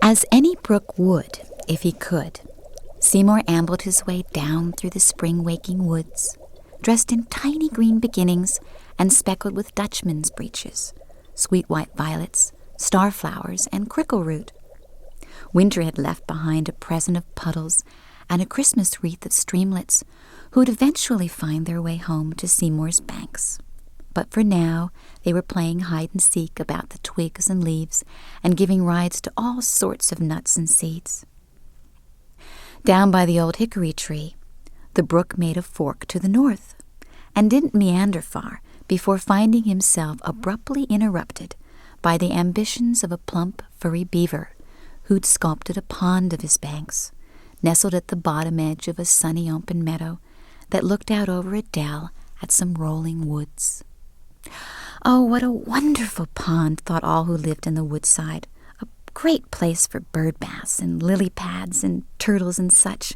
As any brook would, if he could, Seymour ambled his way down through the spring-waking woods, dressed in tiny green beginnings and speckled with Dutchman's breeches, sweet white violets, starflowers, and crickle-root. Wyntree had left behind a present of puddles and a Christmas wreath of streamlets who would eventually find their way home to Seymour's banks. But for now, they were playing hide-and-seek about the twigs and leaves and giving rides to all sorts of nuts and seeds. Down by the old hickory tree, the brook made a fork to the north and didn't meander far before finding himself abruptly interrupted by the ambitions of a plump, furry beaver who'd sculpted a pond of his banks, nestled at the bottom edge of a sunny open meadow that looked out over a dell at some rolling woods. Oh, what a wonderful pond, thought all who lived in the woodside. A great place for bird baths and lily pads and turtles and such.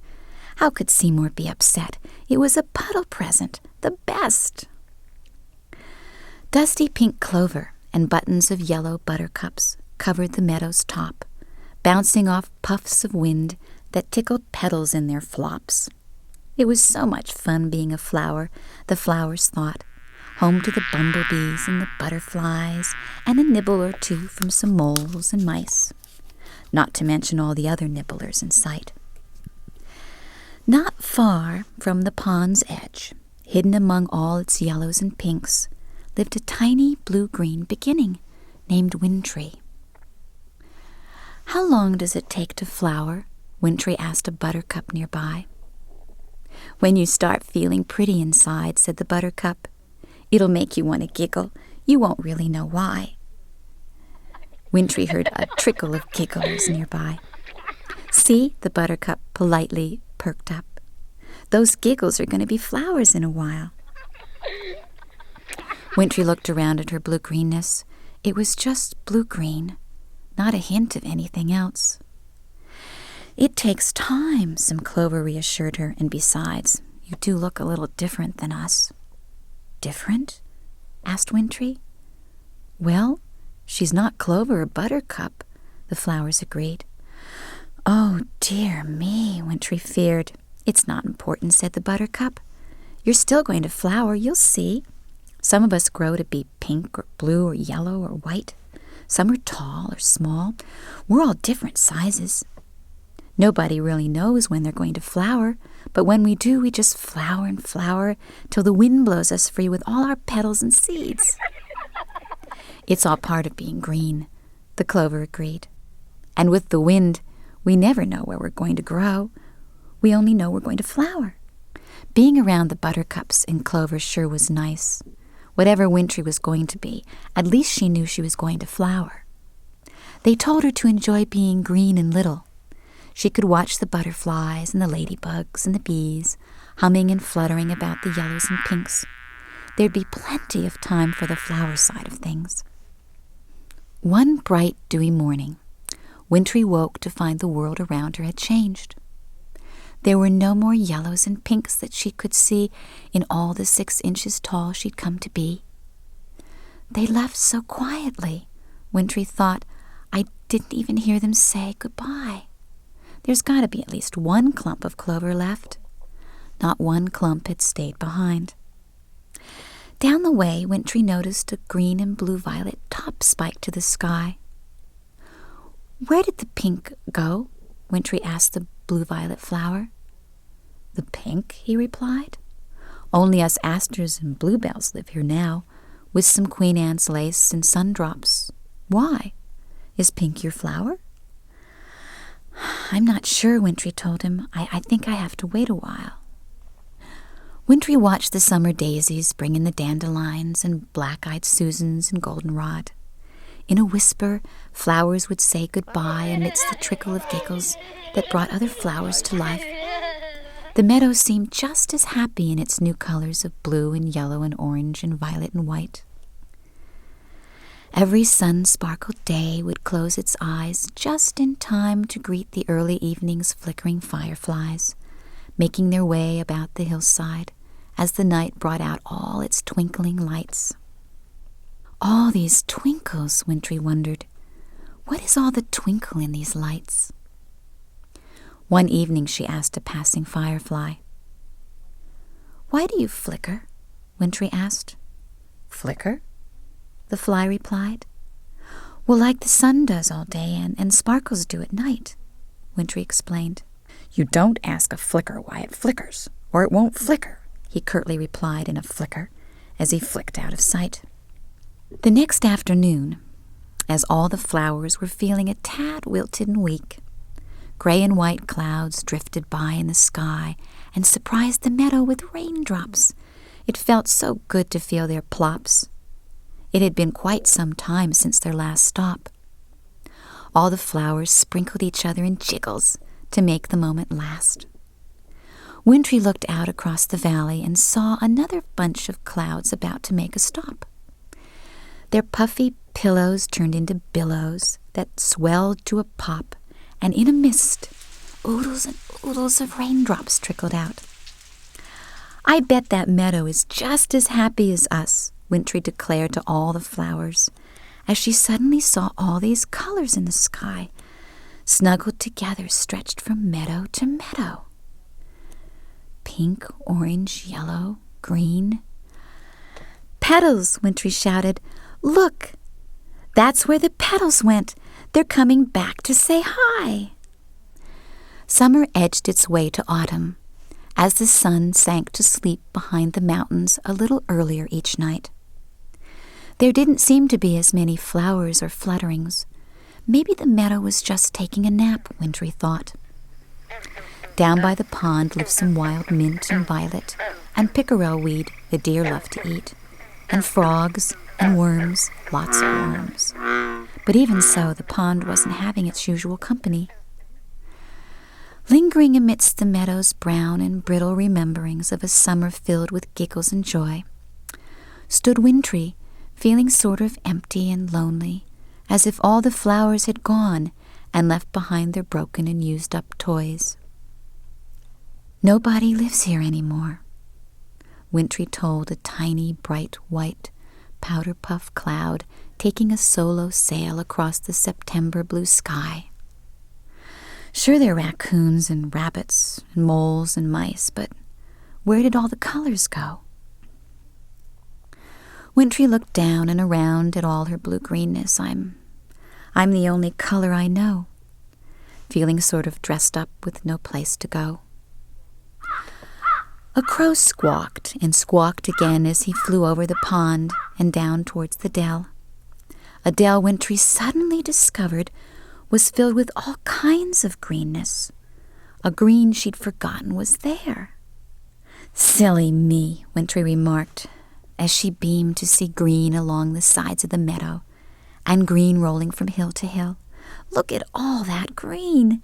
How could Seymour be upset? It was a puddle present, the best. Dusty pink clover and buttons of yellow buttercups covered the meadow's top, bouncing off puffs of wind that tickled petals in their flops. It was so much fun being a flower, the flowers thought, home to the bumblebees and the butterflies, and a nibble or two from some moles and mice, not to mention all the other nibblers in sight. Not far from the pond's edge, hidden among all its yellows and pinks, lived a tiny blue-green beginning named Wyntree. "How long does it take to flower?" Wyntree asked a buttercup nearby. "When you start feeling pretty inside," said the buttercup. "It'll make you want to giggle. You won't really know why." Wyntree heard a trickle of gigglers nearby. "See," the buttercup politely perked up. "Those giggles are going to be flowers in a while." Wyntree looked around at her blue-greenness. It was just blue-green, not a hint of anything else. "It takes time," some clover reassured her, "and besides, you do look a little different than us." "Different?" asked Wyntree. "Well, she's not clover or buttercup," the flowers agreed. "Oh, dear me," Wyntree feared. "It's not important," said the buttercup. "You're still going to flower, you'll see. Some of us grow to be pink or blue or yellow or white. Some are tall or small. We're all different sizes. Nobody really knows when they're going to flower, but when we do, we just flower and flower till the wind blows us free with all our petals and seeds." "It's all part of being green," the clover agreed. "And with the wind, we never know where we're going to grow. We only know we're going to flower." Being around the buttercups and clover sure was nice. Whatever Wyntree was going to be, at least she knew she was going to flower. They told her to enjoy being green and little. She could watch the butterflies and the ladybugs and the bees humming and fluttering about the yellows and pinks. There'd be plenty of time for the flower side of things. One bright, dewy morning, Wyntree woke to find the world around her had changed. There were no more yellows and pinks that she could see in all the 6 inches tall she'd come to be. "They left so quietly," Wyntree thought. "I didn't even hear them say goodbye. There's got to be at least one clump of clover left." Not one clump had stayed behind. Down the way, Wyntree noticed a green and blue-violet top spike to the sky. "Where did the pink go?" Wyntree asked the blue-violet flower. "The pink?" he replied. "Only us asters and bluebells live here now, with some Queen Anne's lace and sundrops. Why? Is pink your flower?" "I'm not sure," Wyntree told him. I think I have to wait a while." Wyntree watched the summer daisies bring in the dandelions and black-eyed Susans and goldenrod. In a whisper, flowers would say goodbye amidst the trickle of giggles that brought other flowers to life. The meadow seemed just as happy in its new colors of blue and yellow and orange and violet and white. Every sun-sparkled day would close its eyes just in time to greet the early evening's flickering fireflies, making their way about the hillside as the night brought out all its twinkling lights. All these twinkles, Wyntree wondered. What is all the twinkle in these lights? One evening she asked a passing firefly. "Why do you flicker?" Wyntree asked. "Flicker?" the fly replied. "Well, like the sun does all day and sparkles do at night," Wyntree explained. "You don't ask a flicker why it flickers, or it won't flicker," he curtly replied in a flicker as he flicked out of sight. The next afternoon, as all the flowers were feeling a tad wilted and weak, gray and white clouds drifted by in the sky and surprised the meadow with raindrops. It felt so good to feel their plops. It had been quite some time since their last stop. All the flowers sprinkled each other in jiggles to make the moment last. Wyntree looked out across the valley and saw another bunch of clouds about to make a stop. Their puffy pillows turned into billows that swelled to a pop, and in a mist, oodles and oodles of raindrops trickled out. "I bet that meadow is just as happy as us," Wyntree declared to all the flowers, as she suddenly saw all these colors in the sky, snuggled together, stretched from meadow to meadow. Pink, orange, yellow, green. "Petals!" Wyntree shouted. "Look! That's where the petals went. They're coming back to say hi." Summer edged its way to autumn, as the sun sank to sleep behind the mountains a little earlier each night. There didn't seem to be as many flowers or flutterings. Maybe the meadow was just taking a nap, Wyntree thought. Down by the pond lived some wild mint and violet, and pickerel weed the deer loved to eat, and frogs and worms, lots of worms. But even so, the pond wasn't having its usual company. Lingering amidst the meadow's brown and brittle rememberings of a summer filled with giggles and joy, stood Wyntree, feeling sort of empty and lonely, as if all the flowers had gone and left behind their broken and used-up toys. "Nobody lives here anymore," Wyntree told a tiny, bright, white, powder-puff cloud taking a solo sail across the September blue sky. "Sure, there are raccoons and rabbits and moles and mice, but where did all the colors go?" Wyntree looked down and around at all her blue-greenness. I'm the only color I know," feeling sort of dressed up with no place to go. A crow squawked and squawked again as he flew over the pond and down towards the dell. A dell Wyntree suddenly discovered was filled with all kinds of greenness. A green she'd forgotten was there. "Silly me," Wyntree remarked, as she beamed to see green along the sides of the meadow, and green rolling from hill to hill. "Look at all that green!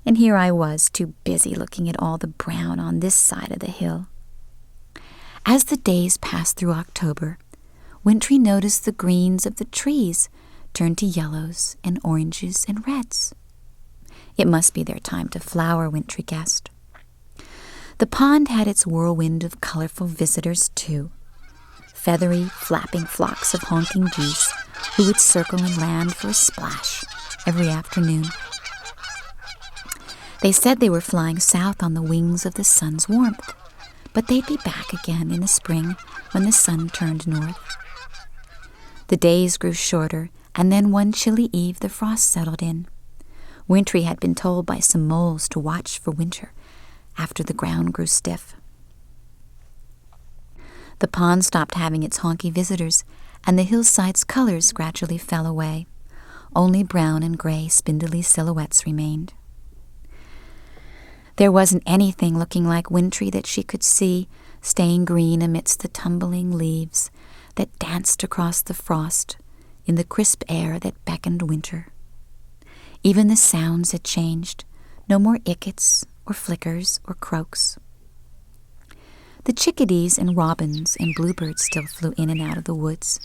And here I was, too busy looking at all the brown on this side of the hill." As the days passed through October, Wyntree noticed the greens of the trees turned to yellows and oranges and reds. It must be their time to flower, Wyntree guessed. The pond had its whirlwind of colorful visitors, too. Feathery, flapping flocks of honking geese who would circle and land for a splash every afternoon. They said they were flying south on the wings of the sun's warmth, but they'd be back again in the spring when the sun turned north. The days grew shorter, and then one chilly eve the frost settled in. Wyntree had been told by some moles to watch for winter after the ground grew stiff. The pond stopped having its honky visitors, and the hillside's colors gradually fell away. Only brown and gray spindly silhouettes remained. There wasn't anything looking like Wyntree that she could see, staying green amidst the tumbling leaves that danced across the frost in the crisp air that beckoned winter. Even the sounds had changed. No more ickets or flickers or croaks. The chickadees and robins and bluebirds still flew in and out of the woods,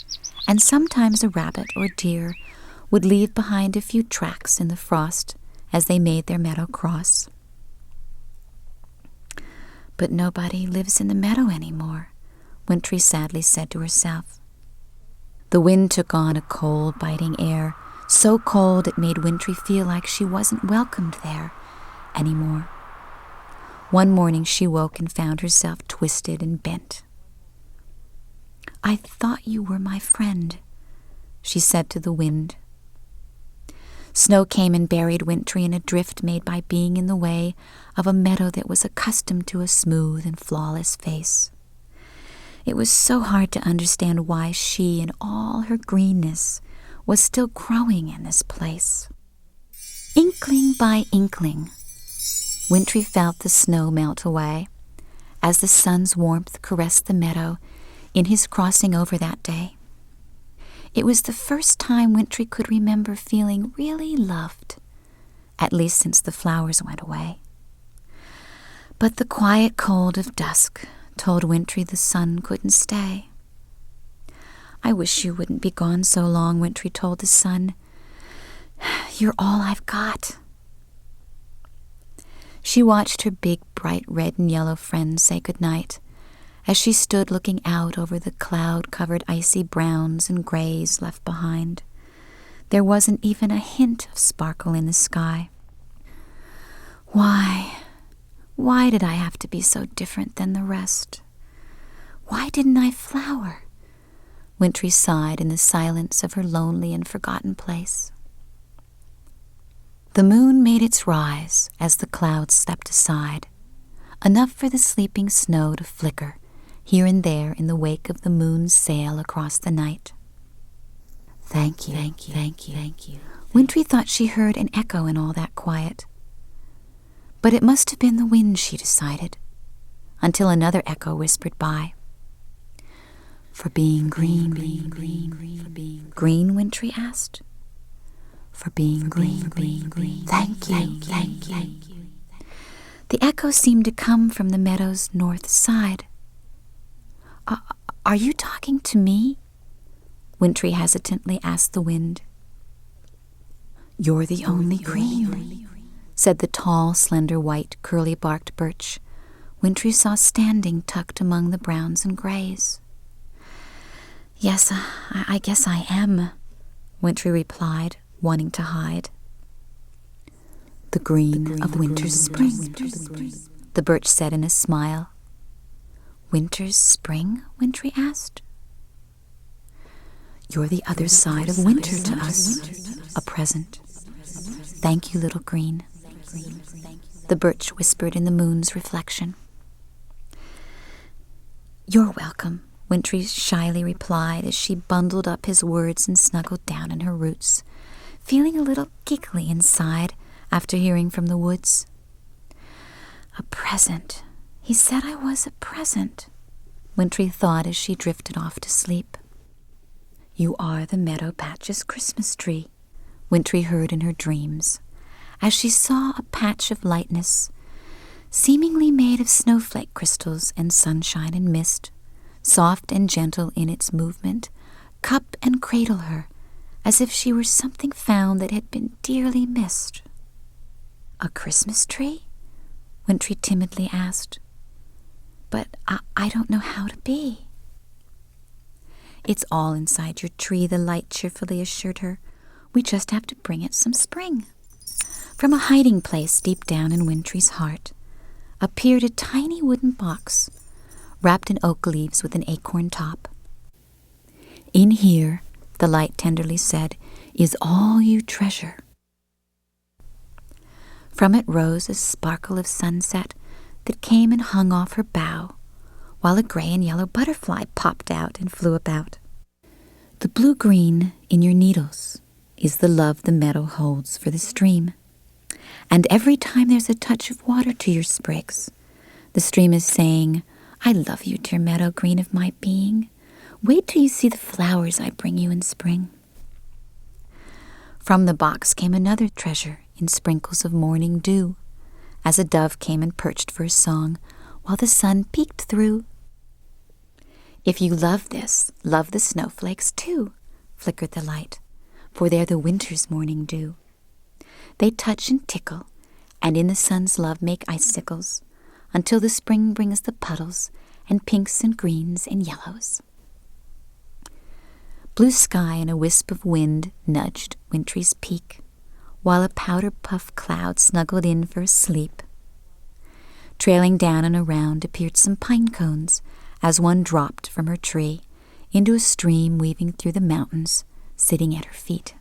and sometimes a rabbit or deer would leave behind a few tracks in the frost as they made their meadow cross. "But nobody lives in the meadow anymore," Wyntree sadly said to herself. The wind took on a cold, biting air, so cold it made Wyntree feel like she wasn't welcomed there anymore. One morning she woke and found herself twisted and bent. "I thought you were my friend," she said to the wind. Snow came and buried Wyntree in a drift made by being in the way of a meadow that was accustomed to a smooth and flawless face. It was so hard to understand why she, in all her greenness, was still growing in this place. Inkling by inkling, Wyntree felt the snow melt away as the sun's warmth caressed the meadow in his crossing over that day. It was the first time Wyntree could remember feeling really loved, at least since the flowers went away. But the quiet cold of dusk told Wyntree the sun couldn't stay. "I wish you wouldn't be gone so long," Wyntree told the sun. "You're all I've got." She watched her big, bright red and yellow friend say goodnight as she stood looking out over the cloud-covered icy browns and grays left behind. There wasn't even a hint of sparkle in the sky. Why did I have to be so different than the rest? Why didn't I flower?" Wyntree sighed in the silence of her lonely and forgotten place. The moon made its rise as the clouds stepped aside, enough for the sleeping snow to flicker here and there in the wake of the moon's sail across the night. Thank you. Wyntree thought she heard an echo in all that quiet. But it must have been the wind, she decided, until another echo whispered by. "For being green, Green, Wyntree asked. "For being green. Thank you. The echo seemed to come from the meadow's north side. Are you talking to me?" Wyntree hesitantly asked the wind. "You're the only green," said the tall, slender, white, curly-barked birch Wyntree saw standing tucked among the browns and grays. "Yes, I guess I am," Wyntree replied, wanting to hide. "The green of winter's spring," the birch said in a smile. "Winter's spring?" Wyntree asked. "You're the other side of winter to us, a present. Thank you, little green," the birch whispered in the moon's reflection. "You're welcome," Wyntree shyly replied as she bundled up his words and snuggled down in her roots, feeling a little giggly inside after hearing from the woods. "A present. He said I was a present," Wyntree thought as she drifted off to sleep. "You are the meadow patch's Christmas tree," Wyntree heard in her dreams, as she saw a patch of lightness, seemingly made of snowflake crystals and sunshine and mist, soft and gentle in its movement, cup and cradle her, as if she were something found that had been dearly missed. "A Christmas tree?" Wyntree timidly asked. "But I don't know how to be." "It's all inside your tree," the light cheerfully assured her. "We just have to bring it some spring." From a hiding place deep down in Wyntree's heart appeared a tiny wooden box, wrapped in oak leaves with an acorn top. "In here," the light tenderly said, "is all you treasure." From it rose a sparkle of sunset that came and hung off her bough, while a gray and yellow butterfly popped out and flew about. "The blue-green in your needles is the love the meadow holds for the stream. And every time there's a touch of water to your sprigs, the stream is saying, 'I love you, dear meadow green of my being. Wait till you see the flowers I bring you in spring.'" From the box came another treasure in sprinkles of morning dew, as a dove came and perched for a song, while the sun peeked through. "If you love this, love the snowflakes too," flickered the light, "for they're the winter's morning dew. They touch and tickle, and in the sun's love make icicles, until the spring brings the puddles and pinks and greens and yellows." Blue sky and a wisp of wind nudged Wyntree's peak, while a powder-puff cloud snuggled in for a sleep. Trailing down and around appeared some pine cones as one dropped from her tree into a stream weaving through the mountains, sitting at her feet.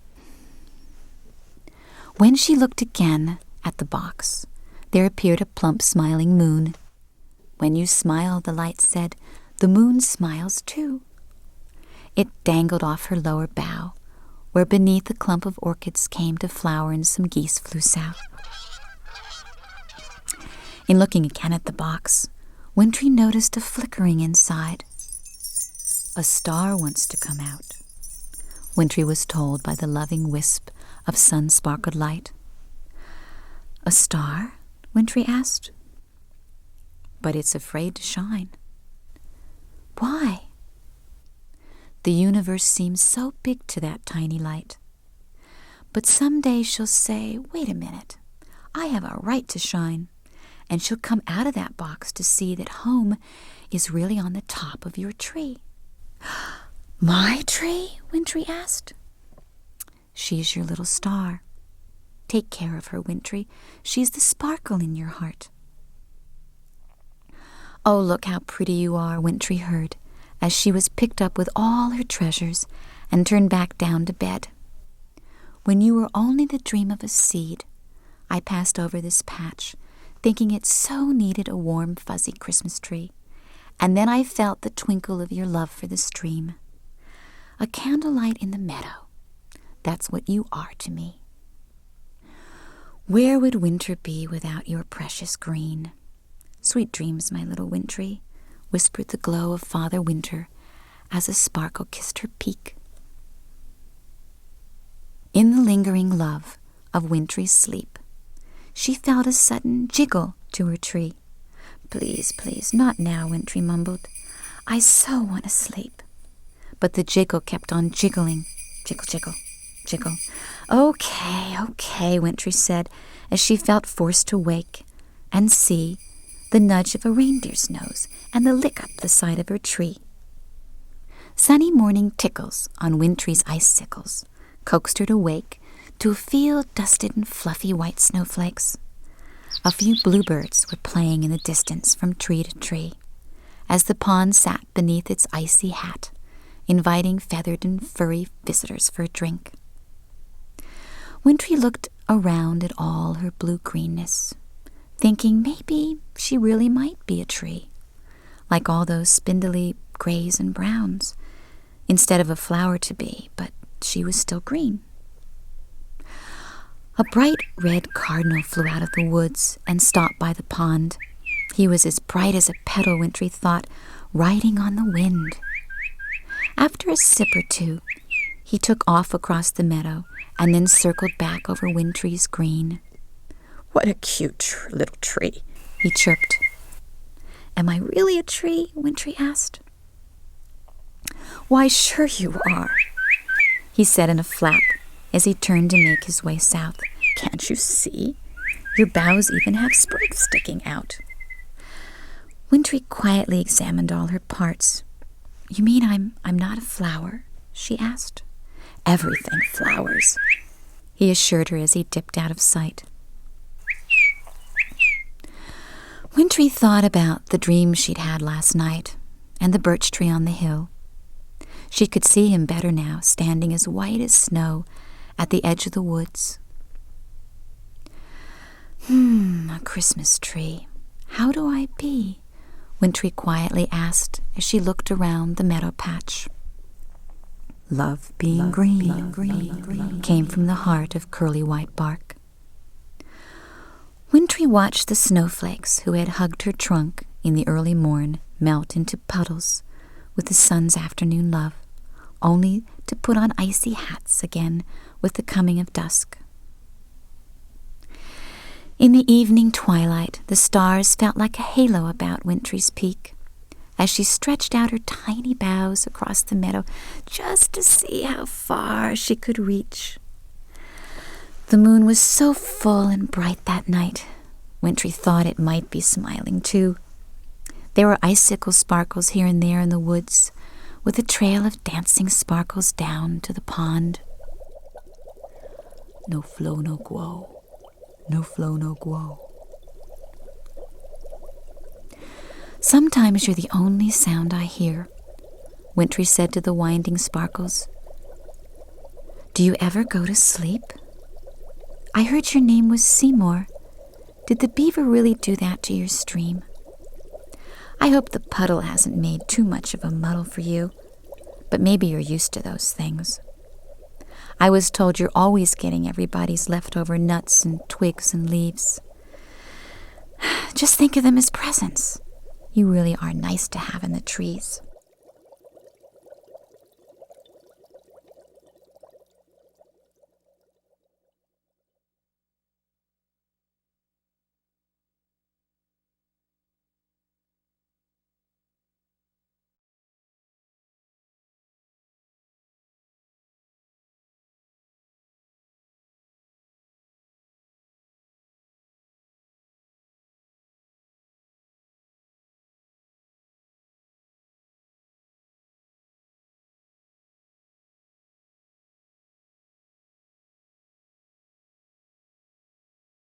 When she looked again at the box, there appeared a plump, smiling moon. "When you smile," the light said, "the moon smiles too." It dangled off her lower bough, where beneath a clump of orchids came to flower and some geese flew south. In looking again at the box, Wyntree noticed a flickering inside. "A star wants to come out," Wyntree was told by the loving wisp of sun-sparkled light. "A star?" Wyntree asked. "But it's afraid to shine." "Why?" "The universe seems so big to that tiny light. But someday she'll say, 'Wait a minute, I have a right to shine,' and she'll come out of that box to see that home is really on the top of your tree." "My tree?" Wyntree asked. "She's your little star. Take care of her, Wyntree. She's the sparkle in your heart." "Oh, look how pretty you are," Wyntree heard, as she was picked up with all her treasures and turned back down to bed. "When you were only the dream of a seed, I passed over this patch, thinking it so needed a warm, fuzzy Christmas tree, and then I felt the twinkle of your love for the stream. A candlelight in the meadow. That's what you are to me. Where would winter be without your precious green? Sweet dreams, my little Wyntree," whispered the glow of Father Winter as a sparkle kissed her peak. In the lingering love of Wyntree's sleep, she felt a sudden jiggle to her tree. "Please, please, not now," Wyntree mumbled. "I so want to sleep." But the jiggle kept on jiggling. Jiggle, jiggle, jiggle. Okay, Wyntree said, as she felt forced to wake and see the nudge of a reindeer's nose and the lick up the side of her tree. Sunny morning tickles on Wyntree's icicles coaxed her to wake to a field dusted in fluffy white snowflakes. A few bluebirds were playing in the distance from tree to tree, as the pond sat beneath its icy hat, inviting feathered and furry visitors for a drink. Wyntree looked around at all her blue-greenness, thinking maybe she really might be a tree, like all those spindly grays and browns, instead of a flower to be, but she was still green. A bright red cardinal flew out of the woods and stopped by the pond. He was as bright as a petal, Wyntree thought, riding on the wind. After a sip or two, he took off across the meadow and then circled back over Wyntree's green. "What a cute little tree," he chirped. "Am I really a tree?" Wyntree asked. "Why, sure you are," he said in a flap as he turned to make his way south. "Can't you see? Your boughs even have sprigs sticking out." Wyntree quietly examined all her parts. "You mean I'm not a flower?" she asked. "Everything flowers," he assured her as he dipped out of sight. Wyntree thought about the dream she'd had last night and the birch tree on the hill. She could see him better now, standing as white as snow at the edge of the woods. A Christmas tree. How do I be?" Wyntree quietly asked as she looked around the meadow patch. "Love being green," came from the heart of curly white bark. Wyntree watched the snowflakes who had hugged her trunk in the early morn melt into puddles with the sun's afternoon love, only to put on icy hats again with the coming of dusk. In the evening twilight, the stars felt like a halo about Wyntree's peak, as she stretched out her tiny boughs across the meadow just to see how far she could reach. The moon was so full and bright that night, Wyntree thought it might be smiling too. There were icicle sparkles here and there in the woods, with a trail of dancing sparkles down to the pond. No flow, no guo. No flow, no guo. Sometimes you're the only sound I hear, Wyntree said to the winding sparkles. Do you ever go to sleep? I heard your name was Seymour. Did the beaver really do that to your stream? I hope the puddle hasn't made too much of a muddle for you, but maybe you're used to those things. I was told you're always getting everybody's leftover nuts and twigs and leaves. Just think of them as presents. You really are nice to have in the trees.